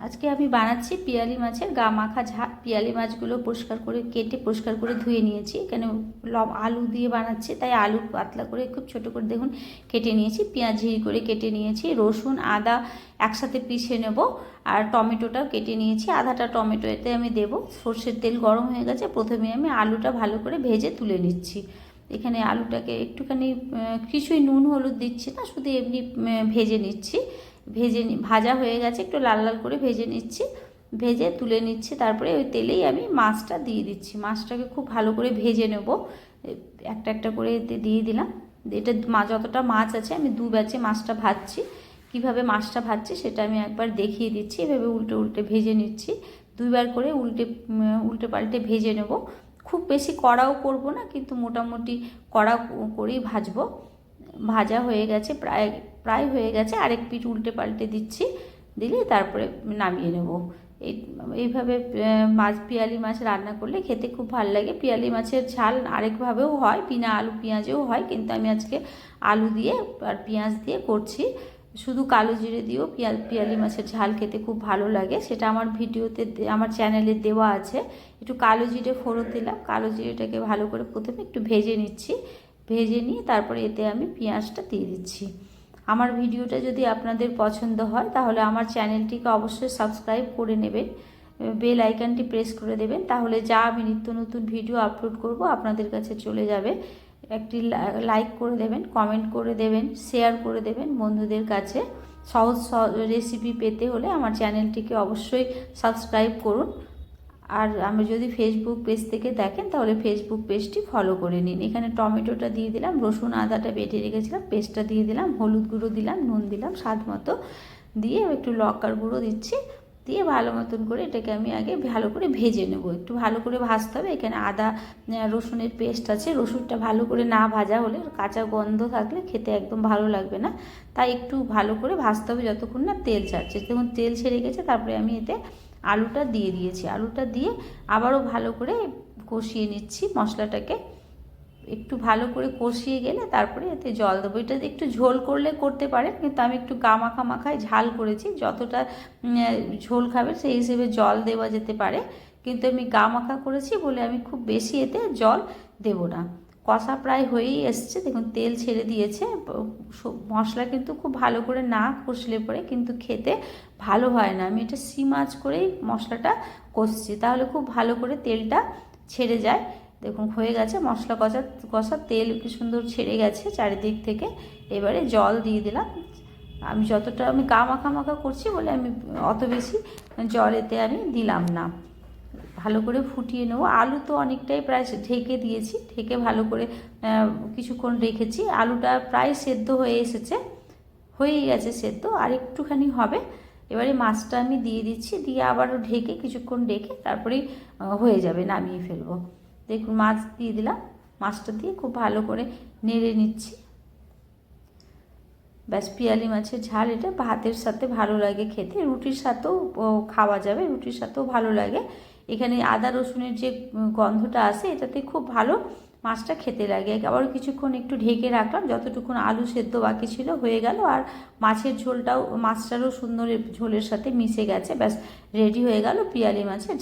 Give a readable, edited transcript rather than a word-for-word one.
আজকে আমি বানাচ্ছি পিয়ালি মাছের গা মাখা ঝাল। পিয়ালি মাছগুলো পরিষ্কার করে কেটে পরিষ্কার করে ধুয়ে নিয়েছি। এখানে আলু দিয়ে বানাচ্ছি, তাই আলু পাতলা করে খুব ছোট করে দেখুন কেটে নিয়েছি। পেঁয়াজ ঝিরি করে কেটে নিয়েছি। রসুন আদা একসাথে পিষে নেব। আর টমেটোটাও কেটে নিয়েছি, আধাটা টমেটো এতে আমি দেবো। সর্ষের তেল গরম হয়ে গেছে, প্রথমে আমি আলুটা ভালো করে ভেজে তুলে নিচ্ছি। এখানে আলুটাকে একটুখানি কিছুই নুন হলুদ দিচ্ছি না, শুধু এমনি ভেজে নিচ্ছি। ভাজা হয়ে গেছে, একটু লাল লাল করে ভেজে নিচ্ছি, ভেজে তুলে নিচ্ছি। তারপরে ওই তেলেই আমি মাছটা দিয়ে দিচ্ছি। মাছটাকে খুব ভালো করে ভেজে নেব। একটা একটা করে এতে দিয়ে দিলাম। এটা যতটা মাছ আছে আমি দু ব্যাচে মাছটা ভাজছি। কিভাবে মাছটা ভাজছি সেটা আমি একবার দেখিয়ে দিচ্ছি। এভাবে উল্টে উল্টে ভেজে নিচ্ছি, দুইবার করে উল্টে পাল্টে ভেজে নেব। খুব বেশি কড়াও করব না, কিন্তু মোটামুটি কড়া করেই ভাজবো। ভাজা হয়ে গেছে, প্রায় প্রায় হয়ে গেছে। আরেক পিঠ উল্টে পাল্টে দিচ্ছি, দিলে তারপরে নামিয়ে নেব। এইভাবে পিয়ালি মাছ রান্না করলে খেতে খুব ভালো লাগে। পিয়ালি মাছের ঝাল আরেকভাবেও হয়, বিনা আলু পেঁয়াজেও হয়, কিন্তু আমি আজকে আলু দিয়ে আর পেঁয়াজ দিয়ে করছি। শুধু কালো জিরে দিয়েও পিয়ালি মাছের ঝাল খেতে খুব ভালো লাগে। সেটা আমার ভিডিওতে আমার চ্যানেলে দেওয়া আছে। একটু কালো জিরে ফোড়ন দিলাম। কালো জিরেটাকে ভালো করে প্রথমে একটু ভেজে নিচ্ছি। ভেজে নিয়ে তারপরে এতে আমি পেঁয়াজটা দিয়ে দিচ্ছি। আমার ভিডিওটা যদি আপনাদের পছন্দ হয় তাহলে আমার চ্যানেলটিকে অবশ্যই সাবস্ক্রাইব করে নেবেন, বেল আইকনটি প্রেস করে দেবেন, তাহলে যা আমি নিত্য নতুন ভিডিও আপলোড করব আপনাদের কাছে চলে যাবে। একটি লাইক করে দেবেন, কমেন্ট করে দেবেন, শেয়ার করে দেবেন বন্ধুদের কাছে। সহজ রেসিপি পেতে হলে আমার চ্যানেলটিকে অবশ্যই সাবস্ক্রাইব করুন। আর আমি যদি ফেসবুক পেজ থেকে দেখেন তাহলে ফেসবুক পেজটি ফলো করে নিন। এখানে টমেটোটা দিয়ে দিলাম, রসুন আদাটা বেটে রেখেছিলাম পেস্টটা দিয়ে দিলাম, হলুদ গুঁড়ো দিলাম, নুন দিলাম স্বাদ মতো, দিয়ে একটু লঙ্কার গুঁড়ো দিচ্ছি। দিয়ে ভালো মতন করে এটাকে আমি আগে ভালো করে ভেজে নেব। একটু ভালো করে ভাজতে হবে। এখানে আদা রসুনের পেস্ট আছে, রসুনটা ভালো করে না ভাজা হলে, কাঁচা গন্ধ থাকলে খেতে একদম ভালো লাগবে না। তাই একটু ভালো করে ভাজতে হবে যতক্ষণ না তেল ছাড়ছে। যখন তেল ছেড়ে গেছে তারপরে আমি এতে আলুটা দিয়ে দিয়েছি। আলুটা দিয়ে আবারও ভালো করে কষিয়ে নিচ্ছি মশলাটাকে। একটু ভালো করে কষিয়ে গেলে তারপরে এতে জল দেবো। এটা একটু ঝোল করলে করতে পারেন, কিন্তু আমি একটু গা মাখা মাখায় ঝাল করেছি। যতটা ঝোল খাবে সেই হিসেবে জল দেওয়া যেতে পারে, কিন্তু আমি গা মাখা করেছি বলে আমি খুব বেশি এতে জল দেব না। কষা প্রায় হয়েই এসছে, দেখুন তেল ছেড়ে দিয়েছে। মশলা কিন্তু খুব ভালো করে না কষলে পরে কিন্তু খেতে ভালো হয় না। আমি এটা সিম আঁচ করেই মশলাটা কষছি, তাহলে খুব ভালো করে তেলটা ছেড়ে যায়। দেখুন হয়ে গেছে মশলা কষা তেল কি সুন্দর ছেড়ে গেছে চারিদিক থেকে। এবারে জল দিয়ে দিলাম। আমি যতটা আমি গা মাখা মাখা করছি বলে আমি অত বেশি জল এতে আমি দিলাম না। ভালো করে ফুটিয়ে নেবো। আলু তো অনেকটাই প্রায় ঢেকে দিয়েছি, ঢেকে ভালো করে কিছুক্ষণ রেখেছি। আলুটা প্রায় সেদ্ধ হয়ে এসেছে, হয়েই গেছে সেদ্ধ, আর একটুখানি হবে। এবারে মাছটা আমি দিয়ে দিচ্ছি, দিয়ে আবারও ঢেকে কিছুক্ষণ রেখে তারপরেই হয়ে যাবে, নামিয়ে ফেলবো। দেখুন মাছ দিয়ে দিলাম, মাছটা দিয়ে খুব ভালো করে নেড়ে নিচ্ছি। ব্যাস পিয়ালি মাছের ঝাল এটা ভাতের সাথে ভালো লাগে খেতে, রুটির সাথেও খাওয়া যাবে, রুটির সাথেও ভালো লাগে। এখানে আদা রসুনের যে গন্ধটা আসে এটাতে খুব ভালো মাছটা খেতে লাগে। আবার কিছুক্ষণ একটু ঢেকে রাখলাম, যতটুকুন আলু সেদ্ধ বাকি ছিল হয়ে গেল, আর মাছের ঝোলটাও মাছটারও সুন্দর ঝোলের সাথে মিশে গেছে। ব্যাস রেডি হয়ে গেল পিয়ালি মাছের